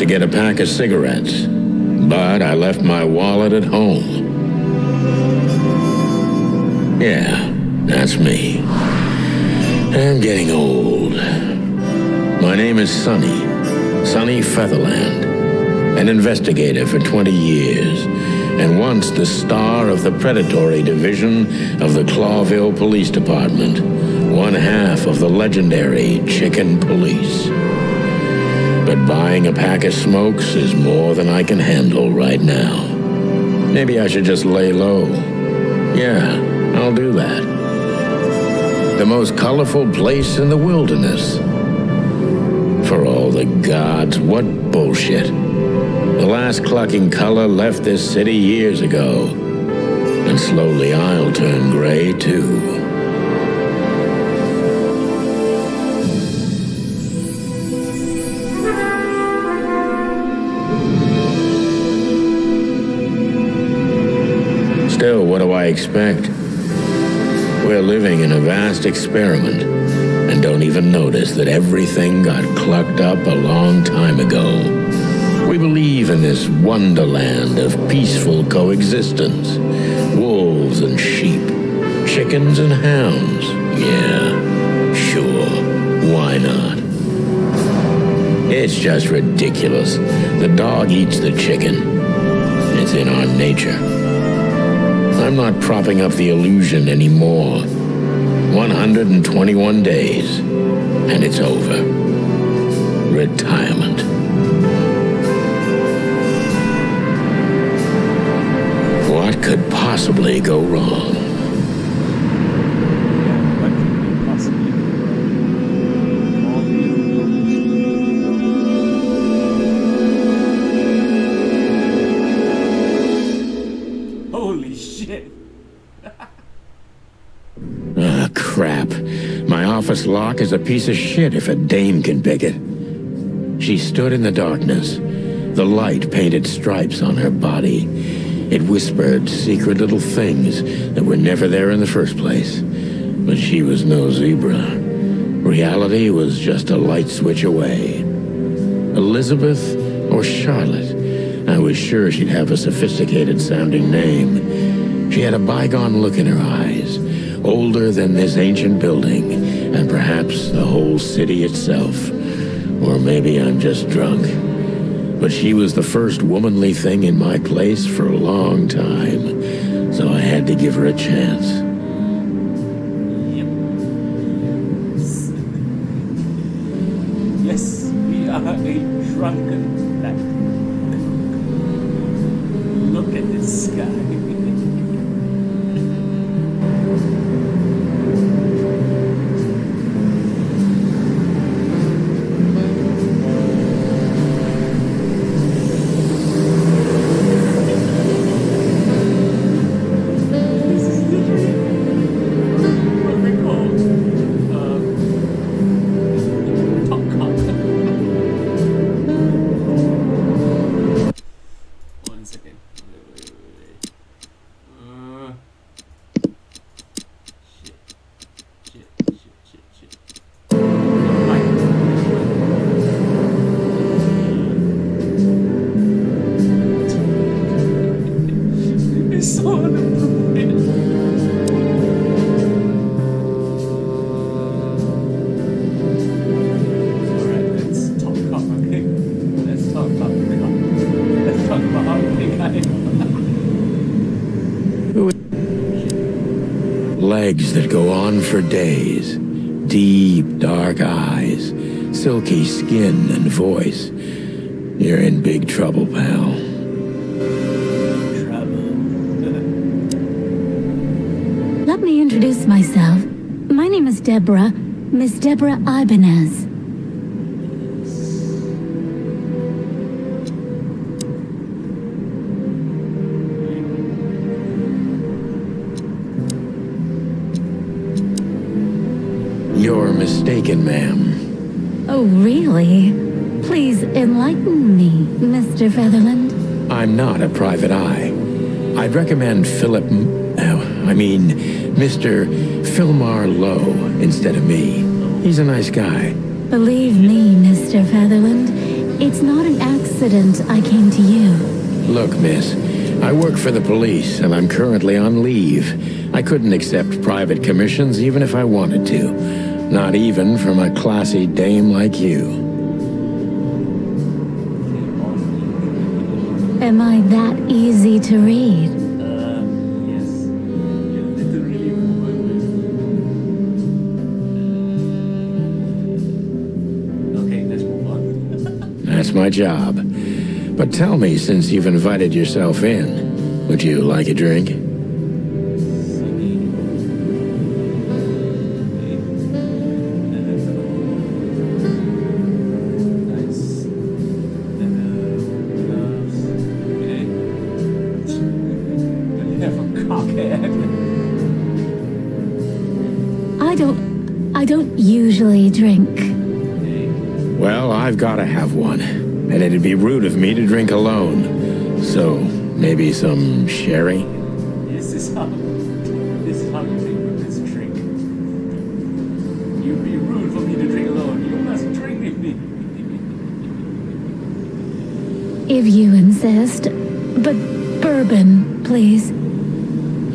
to get a pack of cigarettes, but I left my wallet at home. Yeah, that's me. I'm getting old. My name is Sonny Featherland, an investigator for 20 years, and once the star of the predatory division of the Clawville Police Department, one half of the legendary Chicken Police. But buying a pack of smokes is more than I can handle right now. Maybe I should just lay low. Yeah, I'll do that. The most colorful place in the wilderness. For all the gods, what bullshit. The last clucking color left this city years ago. And slowly I'll turn gray too. Still, what do I expect? We're living in a vast experiment, and don't even notice that everything got clucked up a long time ago. We believe in this wonderland of peaceful coexistence. Wolves and sheep, chickens and hounds. Yeah, sure, why not? It's just ridiculous. The dog eats the chicken. It's in our nature. I'm not propping up the illusion anymore. 121 days, and it's over. Retirement. What could possibly go wrong? Holy shit. Ah, crap. My office lock is a piece of shit if a dame can pick it. She stood in the darkness. The light painted stripes on her body. It whispered secret little things that were never there in the first place. But she was no zebra. Reality was just a light switch away. Elizabeth or Charlotte? I was sure she'd have a sophisticated-sounding name. She had a bygone look in her eyes, older than this ancient building, and perhaps the whole city itself. Or maybe I'm just drunk. But she was the first womanly thing in my place for a long time, so I had to give her a chance. Yep. Yes, we are a drunken pack. Look at this sky. Legs that go on for days. Deep, dark eyes. Silky skin and voice. You're in big trouble, pal. Let me introduce myself. My name is Deborah, Miss Deborah Ibanez. You're mistaken, ma'am. Oh, really? Please enlighten me, Mr. Featherland. I'm not a private eye. I'd recommend Mr. Philmar Lowe instead of me. He's a nice guy. Believe me, Mr. Featherland, It's not an accident I came to you. Look, miss, I work for the police, and I'm currently on leave. I couldn't accept private commissions even if I wanted to. Not even from a classy dame like you. Am I that easy to read? Yes. You're literally woman. Okay, let's move on. That's my job. But tell me, since you've invited yourself in, would you like a drink? Sunny. Nice. Gloves. Okay. You have a cockhead. I don't usually drink. Okay. Well, I've got to have one. And it'd be rude of me to drink alone. So, maybe some sherry? This is how you drink with this drink. You'd be rude for me to drink alone. You must drink with me. If you insist. But bourbon, please.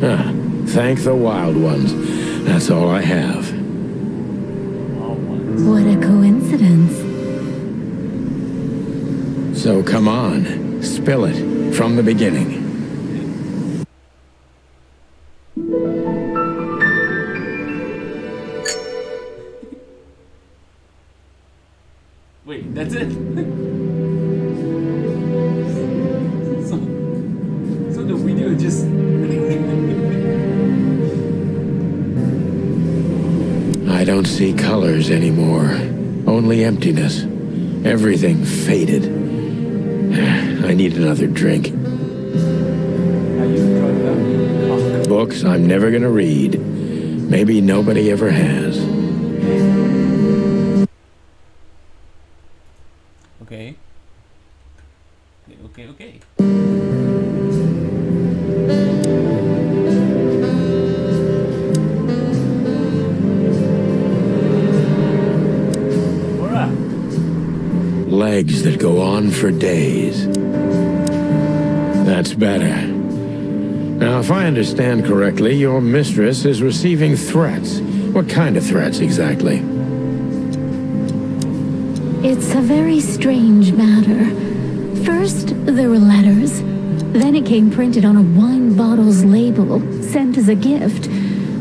Ah, thank the wild ones. That's all I have. All ones. What a coincidence. So come on, spill it from the beginning. Wait, that's it? so the video just... I don't see colors anymore. Only emptiness. Everything faded. I need another drink. Are you drugged up? Cock. Books I'm never gonna read. Maybe nobody ever has. Okay. Okay. Alright. Legs that go on for days. That's better. Now, if I understand correctly, your mistress is receiving threats. What kind of threats exactly? It's a very strange matter. First, there were letters. Then it came printed on a wine bottle's label, sent as a gift.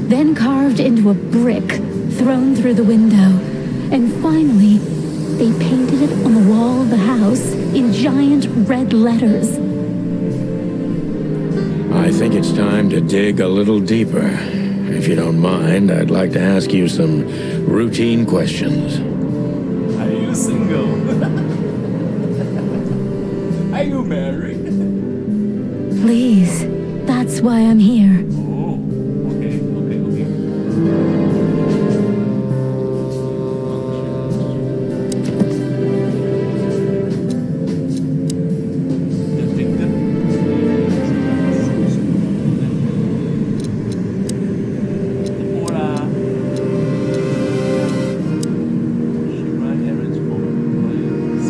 Then carved into a brick, thrown through the window. And finally, they painted it on the wall of the house in giant red letters. I think it's time to dig a little deeper. If you don't mind, I'd like to ask you some routine questions. Are you single? Are you married? Please, that's why I'm here. Oh, okay. The victim. Deborah. She ran errands for employees.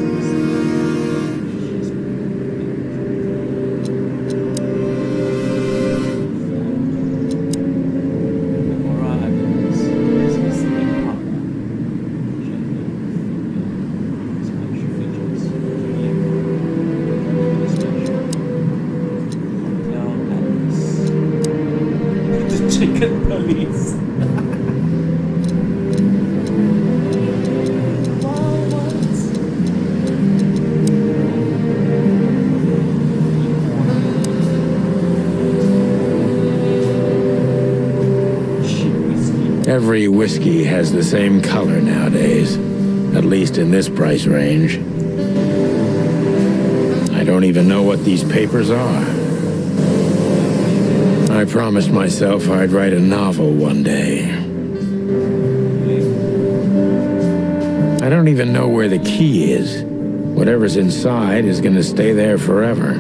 Deborah Evans is missing a partner. Gender, female, special features, Juliet, special, hotel address, the chicken police. Every whiskey has the same color nowadays, at least in this price range. I don't even know what these papers are. I promised myself I'd write a novel one day. I don't even know where the key is. Whatever's inside is gonna stay there forever.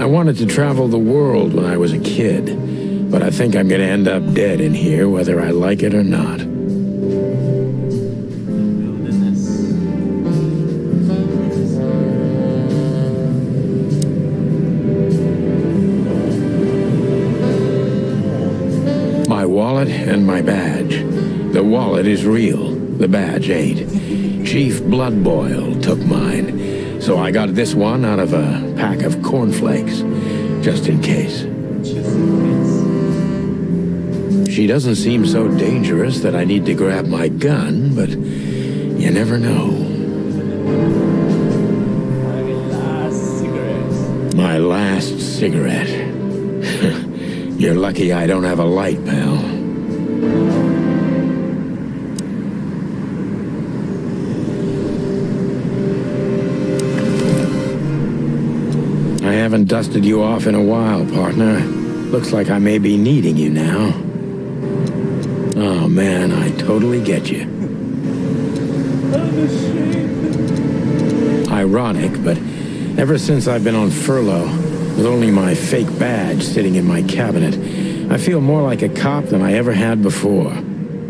I wanted to travel the world when I was a kid, but I think I'm gonna end up dead in here whether I like it or not. and my badge. The wallet is real. The badge ain't. Chief Bloodboil took mine, so I got this one out of a pack of cornflakes, just in case. Just in case. She doesn't seem so dangerous that I need to grab my gun, but you never know. My last cigarette. You're lucky I don't have a light, pal. I haven't dusted you off in a while, partner. Looks like I may be needing you now. Oh man, I totally get you. Ironic, but ever since I've been on furlough, with only my fake badge sitting in my cabinet, I feel more like a cop than I ever had before.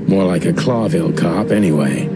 More like a Clawville cop, anyway.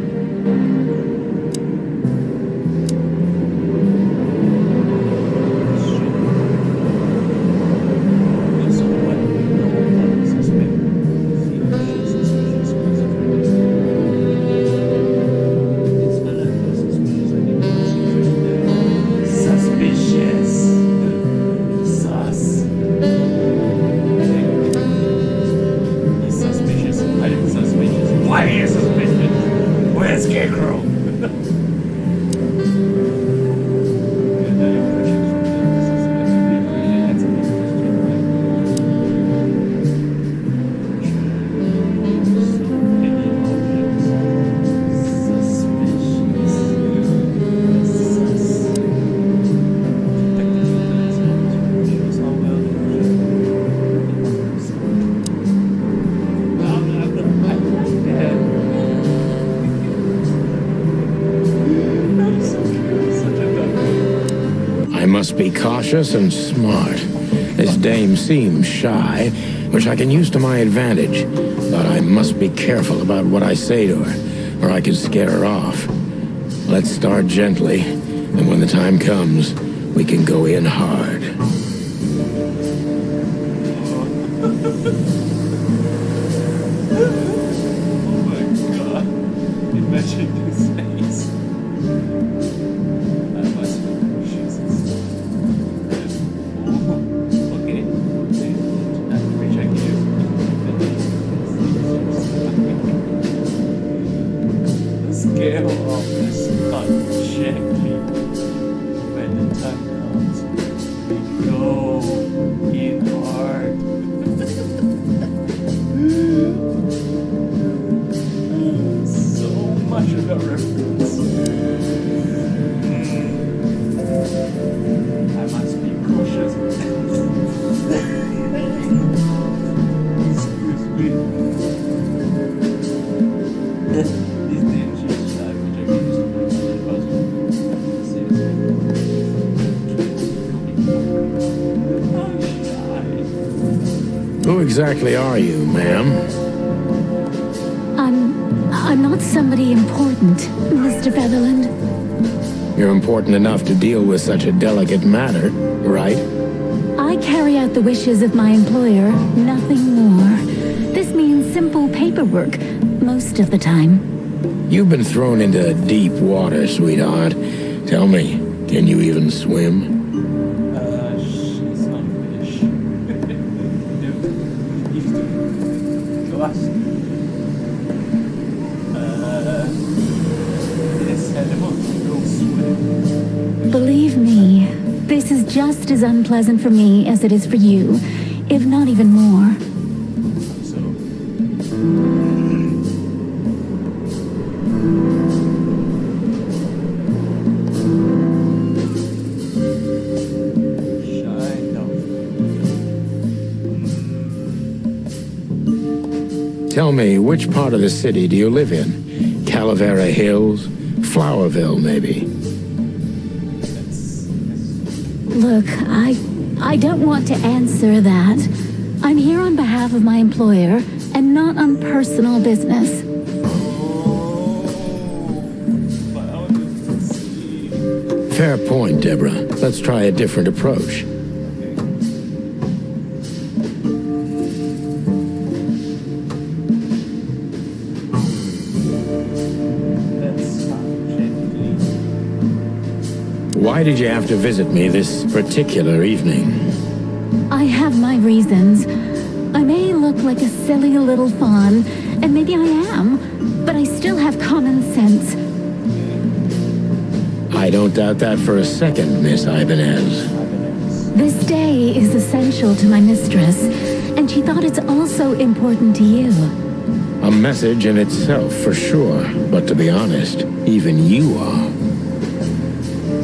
Must be cautious and smart. This dame seems shy, which I can use to my advantage. But I must be careful about what I say to her, or I could scare her off. Let's start gently, and when the time comes, we can go in hard. Oh my god. Imagine this face. I must be Jesus. Okay. I reject you. The scale of this uncheckly. When the time comes, we go in hard. So much of a reference. I must be cautious. Excuse me. These things you decide which I can use to bring to the puzzle. Who exactly are you, ma'am? I'm not somebody important, Mr. Featherland. You're important enough to deal with such a delicate matter, right? I carry out the wishes of my employer, nothing more. This means simple paperwork, most of the time. You've been thrown into deep water, sweetheart. Tell me, can you even swim? She's not a fish. Gosh. This animal can go swim. Believe me, this is just as unpleasant for me as it is for you, if not even more. So. Tell me, which part of the city do you live in? Calavera Hills? Flowerville, maybe? Look, I don't want to answer that. I'm here on behalf of my employer and not on personal business. Fair point, Deborah. Let's try a different approach. Why did you have to visit me this particular evening? I have my reasons. I may look like a silly little fawn, and maybe I am, but I still have common sense. I don't doubt that for a second, Miss Ibanez. This day is essential to my mistress, and she thought it's also important to you. A message in itself, for sure. But to be honest, even you are.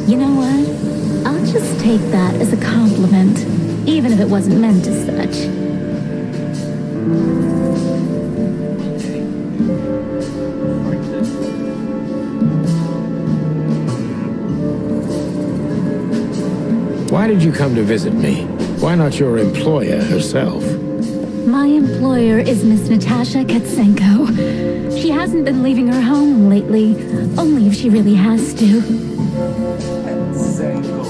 You know what? I'll just take that as a compliment, even if it wasn't meant as such. Why did you come to visit me? Why not your employer herself? My employer is Miss Natasha Katsenko. She hasn't been leaving her home lately, only if she really has to. Senko.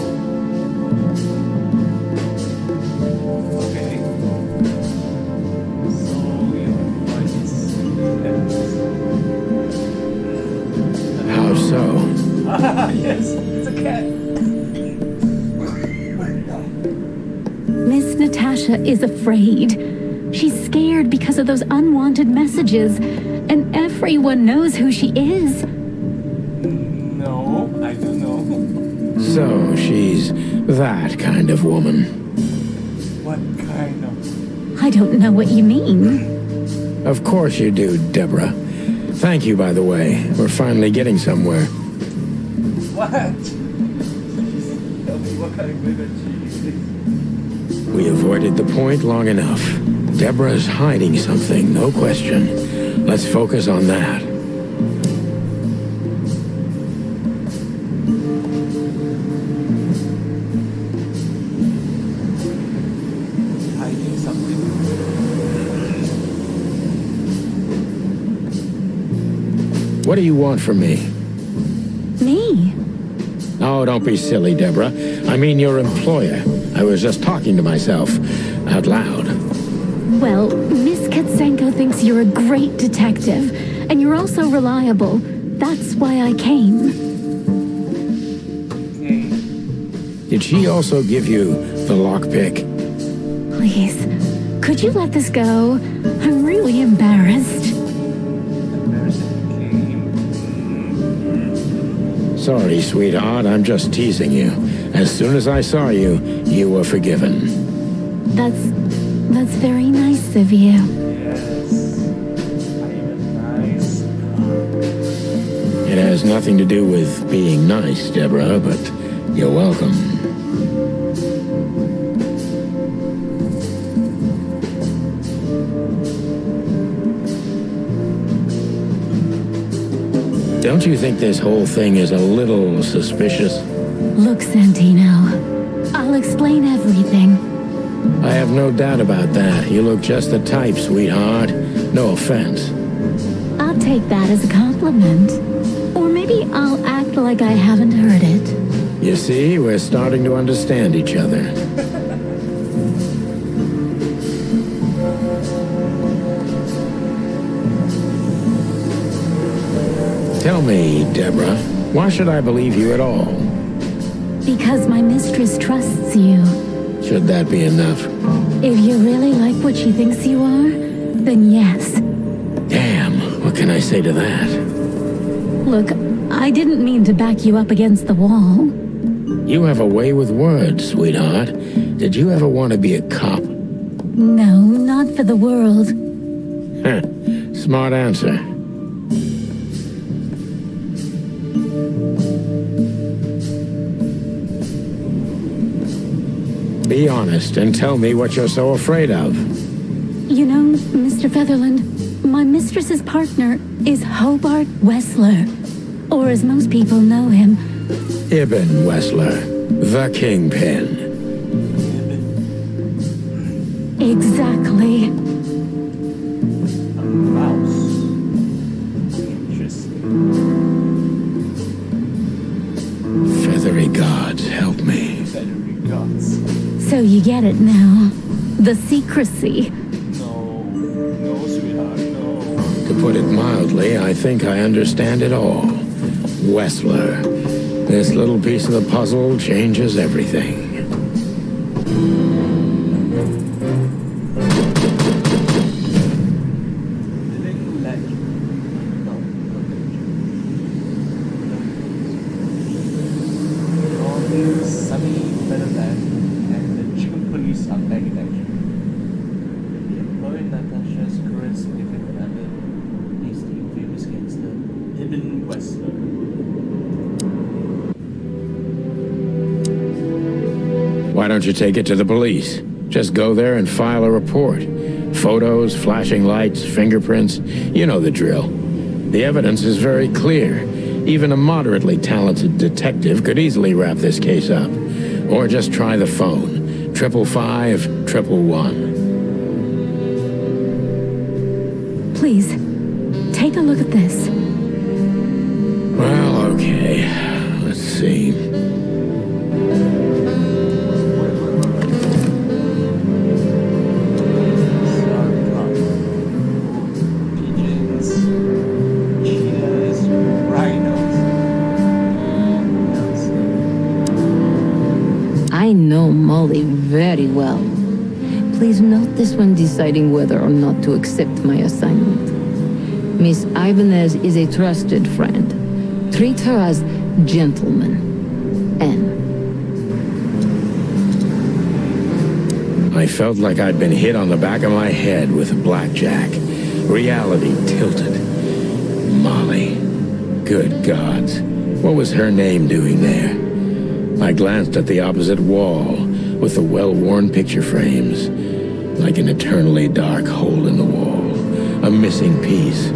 Okay. So we have How so? yes, it's a cat. Miss Natasha is afraid. She's scared because of those unwanted messages, and everyone knows who she is. No, I don't know. So, she's that kind of woman. What kind of... I don't know what you mean. Of course you do, Deborah. Thank you, by the way. We're finally getting somewhere. What? Tell me what kind of women she is. We avoided the point long enough. Deborah's hiding something, no question. Let's focus on that. Hiding something. What do you want from me? Me? Oh, don't be silly, Deborah. I mean your employer. I was just talking to myself, out loud. Well, Miss Katsenko thinks you're a great detective, and you're also reliable. That's why I came. Okay. Did she also give you the lockpick? Please, could you let this go? I'm really embarrassed. Sorry, sweetheart, I'm just teasing you. As soon as I saw you, you were forgiven. That's very nice of you. Yes. I'm nice. It has nothing to do with being nice, Deborah, but you're welcome. Don't you think this whole thing is a little suspicious? Look, Santino, I'll explain everything. I have no doubt about that. You look just the type, sweetheart. No offense. I'll take that as a compliment. Or maybe I'll act like I haven't heard it. You see, we're starting to understand each other. Tell me, Deborah, why should I believe you at all? Because my mistress trusts you. Should that be enough? If you really like what she thinks you are, then yes. Damn, what can I say to that? Look, I didn't mean to back you up against the wall. You have a way with words, sweetheart. Did you ever want to be a cop? No, not for the world. Heh, smart answer. Be honest and tell me what you're so afraid of. You know, Mr. Featherland, my mistress's partner is Hobart Wessler. Or as most people know him, Ibn Wessler, the Kingpin. exactly. A mouse. Interesting. Feathery gods, help me. Feathery gods. So you get it now. The secrecy. No. No, sweetheart, no. To put it mildly, I think I understand it all. Wessler, This little piece of the puzzle changes everything. Living legend. No, not legend. All the sunny Featherland and the chicken police are back in action. The employee Natasha's current significant other is the infamous gangster Ibn Wessler. Why don't you take it to the police? Just go there and file a report. Photos, flashing lights, fingerprints, you know the drill. The evidence is very clear. Even a moderately talented detective could easily wrap this case up. Or just try the phone. 555-111. Please, take a look at this. Well, okay. Let's see. Pigeons, cheetahs, rhinos. I know Molly very well. Please note this when deciding whether or not to accept my assignment. Miss Ibanez is a trusted friend. Treat her as gentleman. N. I felt like I'd been hit on the back of my head with a blackjack. Reality tilted. Molly. Good gods. What was her name doing there? I glanced at the opposite wall with the well-worn picture frames. Like an eternally dark hole in the wall. A missing piece.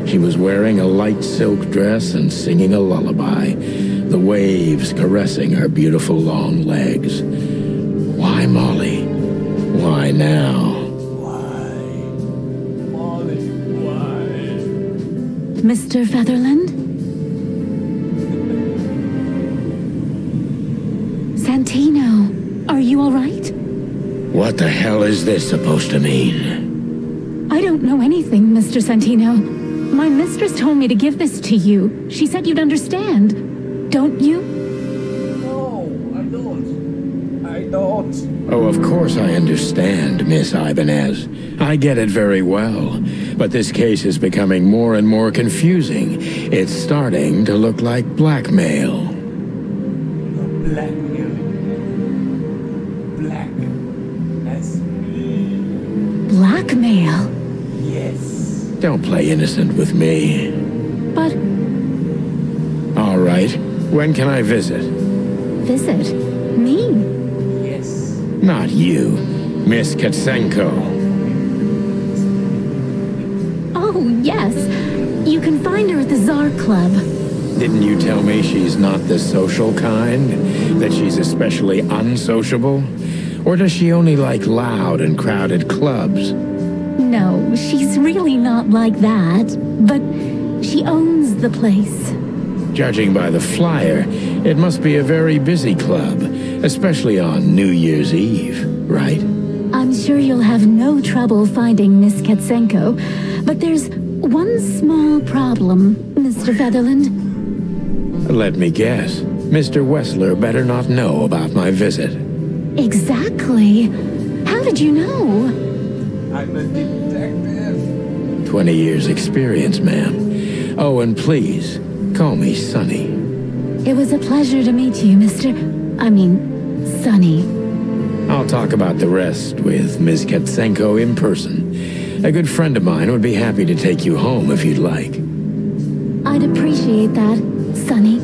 She was wearing a light silk dress and singing a lullaby. The waves caressing her beautiful long legs. Why Molly? Why now? Why? Molly, why? Mr. Featherland? Santino, are you all right? What the hell is this supposed to mean? I don't know anything, Mr. Santino. My mistress told me to give this to you. She said you'd understand. Don't you? No, I don't. I don't. Oh, of course I understand, Miss Ibanez. I get it very well. But this case is becoming more and more confusing. It's starting to look like blackmail. You're blackmailing me. Black. That's me. Blackmail? Yes. Don't play innocent with me. But All right. When can I visit? visit me? Yes. Not you, Miss Katsenko. Oh, yes. You can find her at the Tsar Club. Didn't you tell me she's not the social kind? That she's especially unsociable? Or does she only like loud and crowded clubs? No, she's really not like that. But she owns the place. Judging by the flyer, it must be a very busy club, especially on New Year's Eve, right? I'm sure you'll have no trouble finding Miss Katsenko. But there's one small problem, Mr. Featherland. Let me guess. Mr. Wessler better not know about my visit. Exactly. How did you know? I'm a detective. 20 years experience, ma'am. Oh, and please, call me Sonny. It was a pleasure to meet you, Sonny. I'll talk about the rest with Ms. Katsenko in person. A good friend of mine would be happy to take you home if you'd like. I'd appreciate that, Sonny.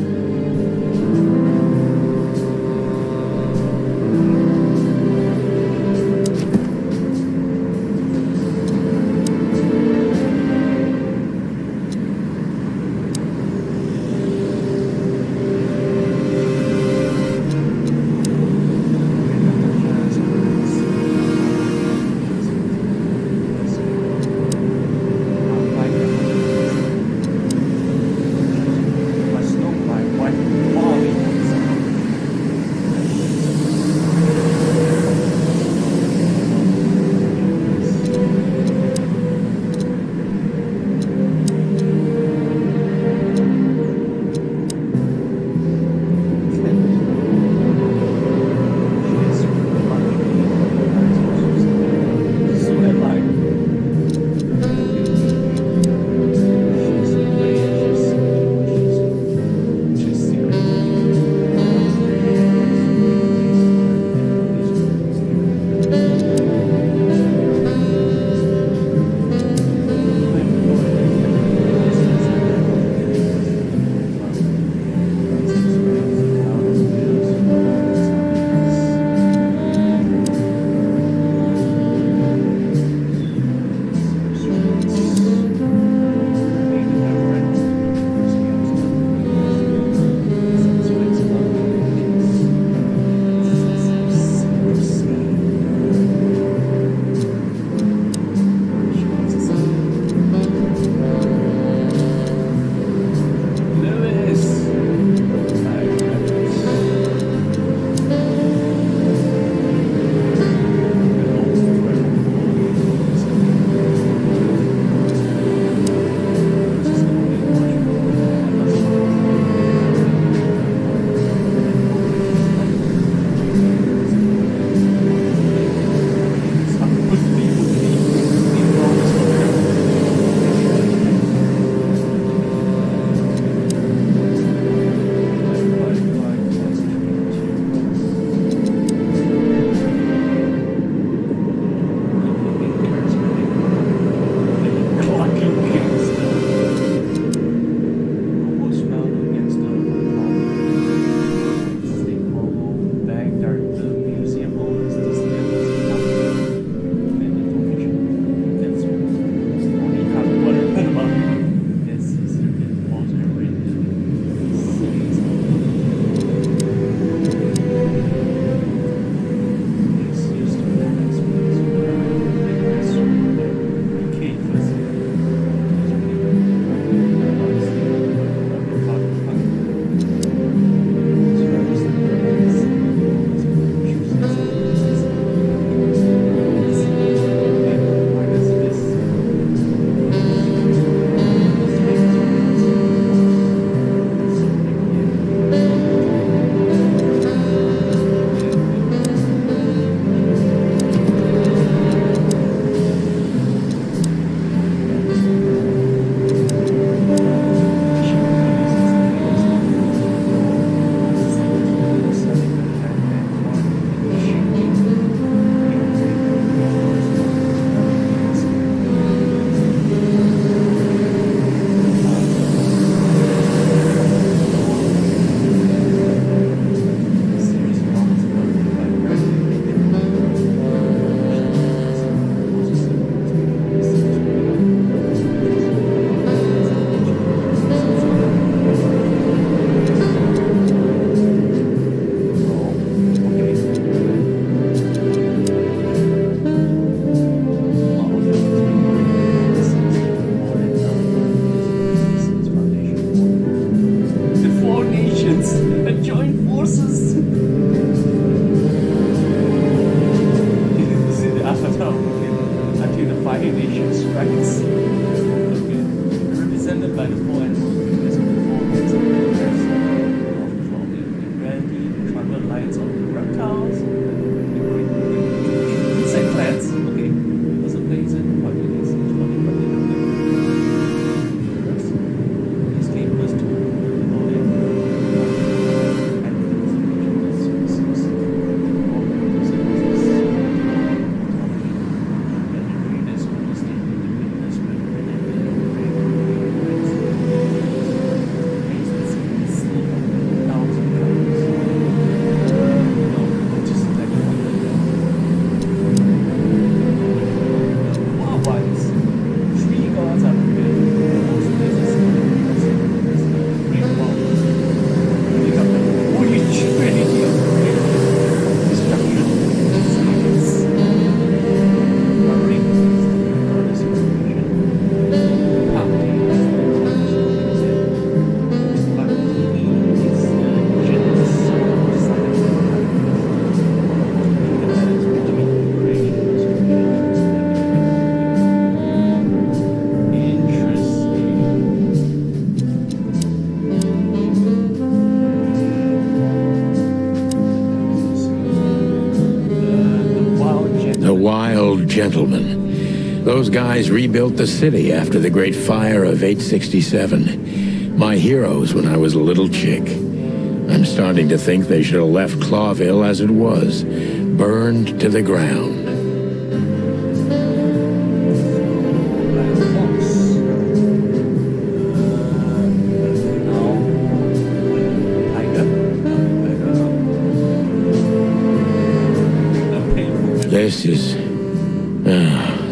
gentlemen. Those guys rebuilt the city after the Great Fire of 867. My heroes when I was a little chick. I'm starting to think they should have left Clawville as it was, burned to the ground.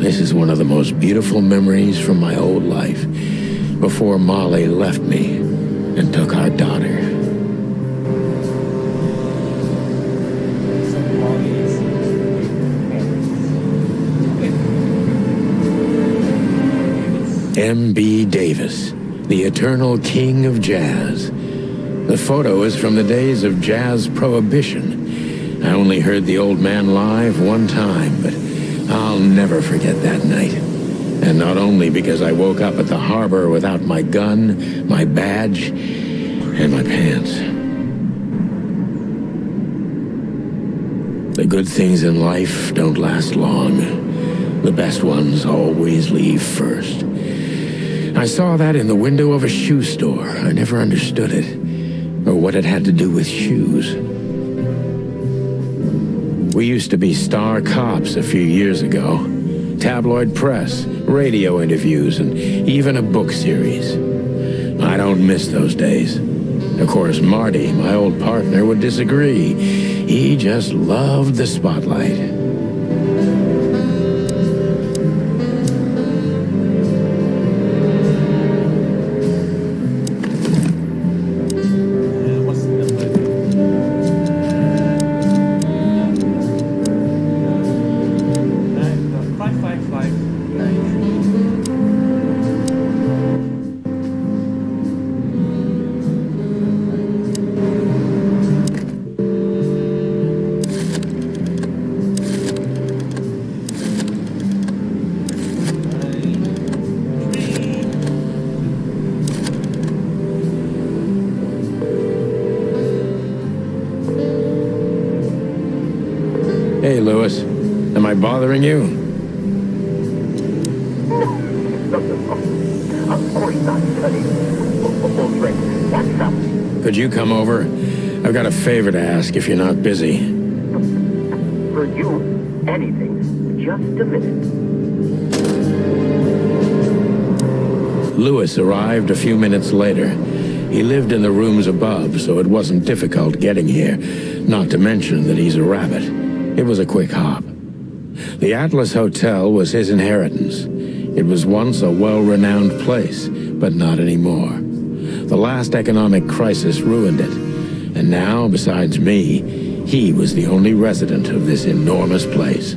This is one of the most beautiful memories from my old life, before Molly left me and took our daughter. M.B. Davis, the eternal king of jazz. The photo is from the days of jazz prohibition. I only heard the old man live one time, but I'll never forget that night. And not only because I woke up at the harbor without my gun, my badge, and my pants. The good things in life don't last long. The best ones always leave first. I saw that in the window of a shoe store. I never understood it, or what it had to do with shoes. We used to be star cops a few years ago. Tabloid press, radio interviews, and even a book series. I don't miss those days. Of course, Marty, my old partner, would disagree. He just loved the spotlight. Hey, Lewis. Am I bothering you? No. Of course not, Sonny. Oh, Frank, what's up? Could you come over? I've got a favor to ask if you're not busy. For you, anything. Just a minute. Lewis arrived a few minutes later. He lived in the rooms above, so it wasn't difficult getting here. Not to mention that he's a rabbit. It was a quick hop. The Atlas Hotel was his inheritance. It was once a well-renowned place, but not anymore. The last economic crisis ruined it. And now, besides me, he was the only resident of this enormous place.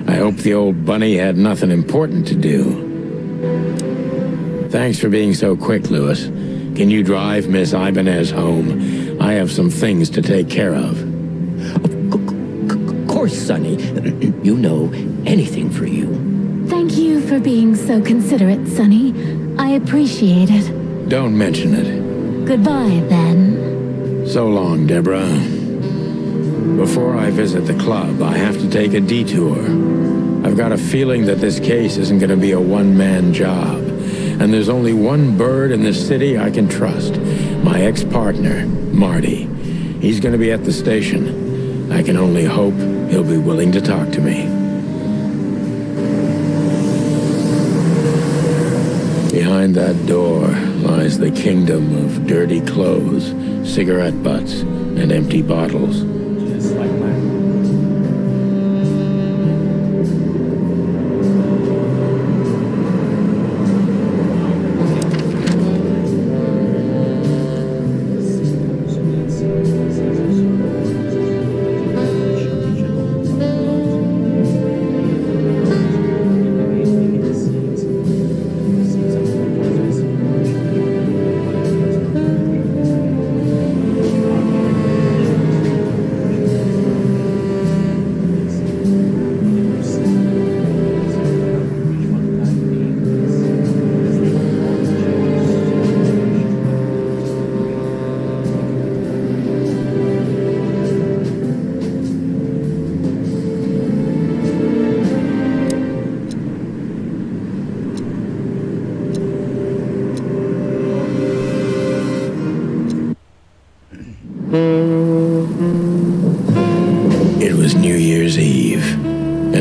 I hope the old bunny had nothing important to do. Thanks for being so quick, Lewis. Can you drive Miss Ibanez home? I have some things to take care of. Of course, Sonny. You know, anything for you. Thank you for being so considerate, Sonny. I appreciate it. Don't mention it. Goodbye, then. So long, Deborah. Before I visit the club, I have to take a detour. I've got a feeling that this case isn't going to be a one-man job. And there's only one bird in this city I can trust. My ex-partner, Marty. He's going to be at the station. I can only hope he'll be willing to talk to me. Behind that door lies the kingdom of dirty clothes, cigarette butts, and empty bottles. Just like mine.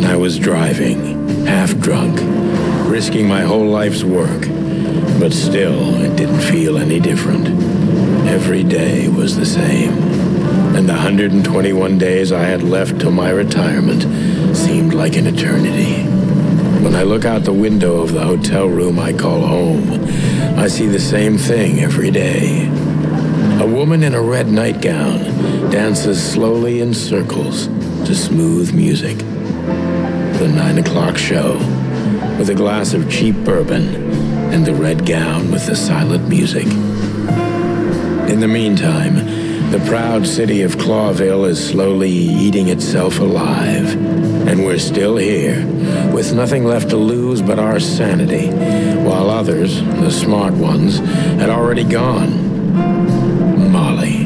I was driving, half drunk, risking my whole life's work. But still, it didn't feel any different. Every day was the same. And the 121 days I had left till my retirement seemed like an eternity. When I look out the window of the hotel room I call home, I see the same thing every day. A woman in a red nightgown dances slowly in circles to smooth music. The 9 o'clock show, with a glass of cheap bourbon and the red gown with the silent music. In the meantime, the proud city of Clawville is slowly eating itself alive, and we're still here, with nothing left to lose but our sanity, while others, the smart ones, had already gone. Molly.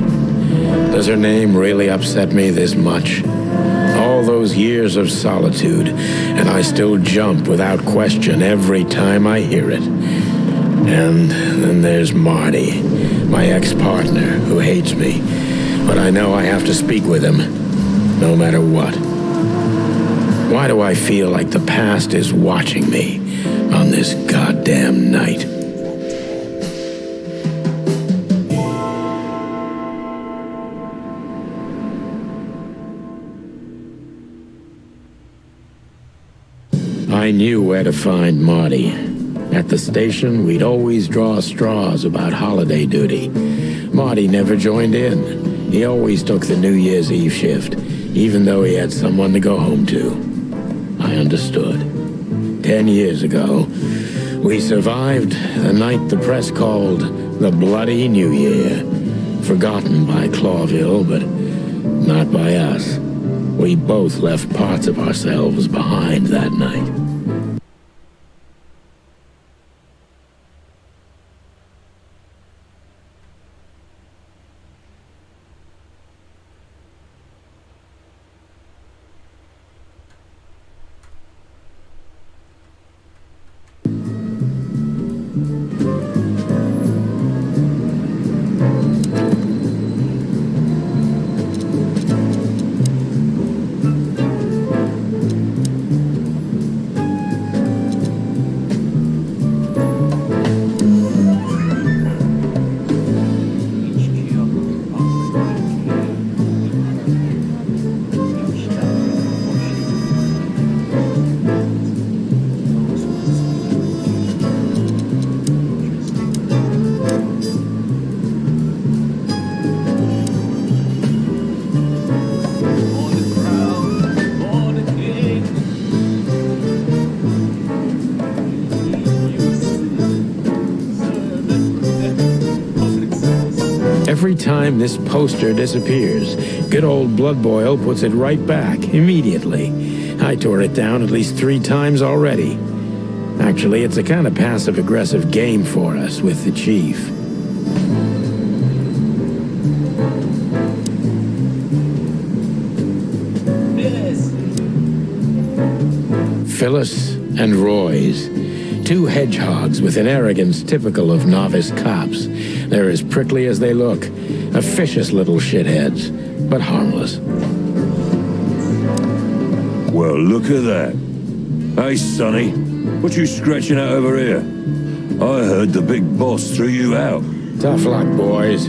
Does her name really upset me this much? All those years of solitude, and I still jump without question every time I hear it. And then there's Marty, my ex-partner, who hates me, but I know I have to speak with him, no matter what. Why do I feel like the past is watching me on this goddamn night? I knew where to find Marty. At the station, we'd always draw straws about holiday duty. Marty never joined in. He always took the New Year's Eve shift, even though he had someone to go home to. I understood. 10 years ago, we survived the night the press called the Bloody New Year. Forgotten by Clawville, but not by us. We both left parts of ourselves behind that night. Every time this poster disappears, good old Blood Boil puts it right back, immediately. I tore it down at least 3 times already. Actually, it's a kind of passive-aggressive game for us with the Chief. Phyllis and Roy's. 2 hedgehogs with an arrogance typical of novice cops. They're as prickly as they look. Officious little shitheads, but harmless. Well, look at that. Hey, Sonny, what you scratching out over here? I heard the big boss threw you out. Tough luck, boys.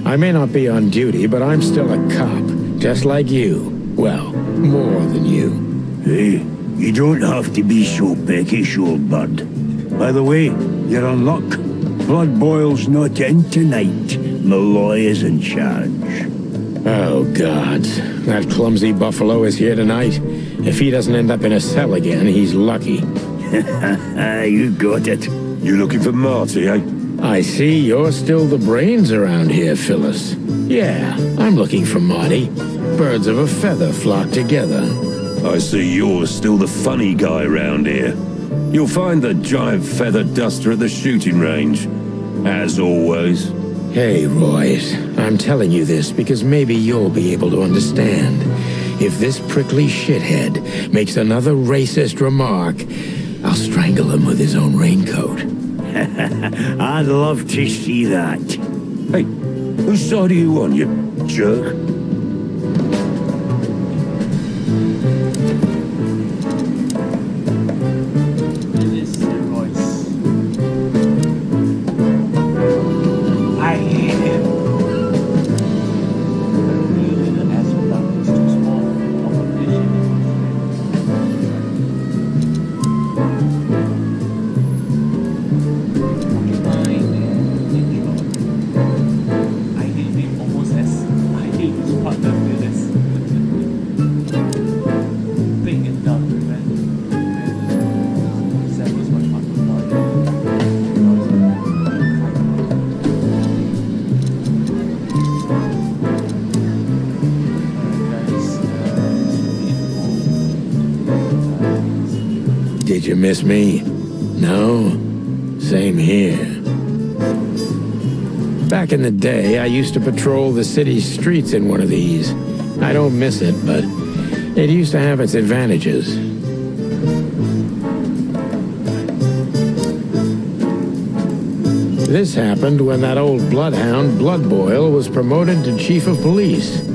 I may not be on duty, but I'm still a cop, just like you. Well, more than you. Hey, you don't have to be so peckish, old bud. By the way, you're on luck. Blood Boil's not in tonight. Malloy is in charge. Oh, gods. That clumsy buffalo is here tonight. If he doesn't end up in a cell again, he's lucky. You got it. You looking for Marty, eh? I see you're still the brains around here, Phyllis. Yeah, I'm looking for Marty. Birds of a feather flock together. I see you're still the funny guy round here. You'll find the giant feather duster at the shooting range, as always. Hey, Royce, I'm telling you this because maybe you'll be able to understand. If this prickly shithead makes another racist remark, I'll strangle him with his own raincoat. I'd love to see that. Hey, whose side are you on, you jerk? Did you miss me? No? Same here. Back in the day, I used to patrol the city streets in one of these. I don't miss it, but it used to have its advantages. This happened when that old bloodhound, Blood Boil, was promoted to chief of police.